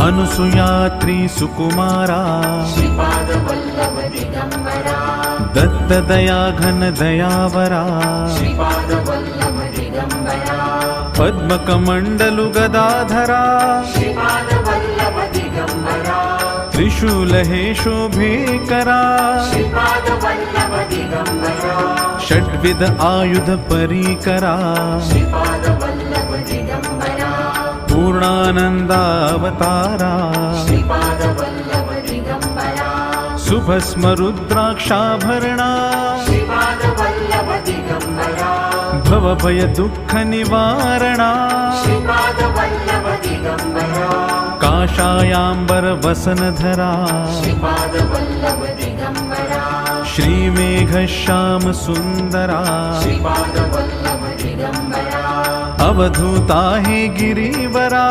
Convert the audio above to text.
अनुसुयात्री सुकुमारा दत्तदया घन दयावरा पद्मकमण्डलु गदाधरा त्रिशूलहे शोभेकरा षड्विध आयुध परीकरा पूर्णानन्दावतारा सुभस्म रुद्राक्षाभरणा भवभय दुःख निवारणा काषायाम्बर वसनधरा श्रीमेघश्याम सुन्दरा अवधूता हे गिरिवरा।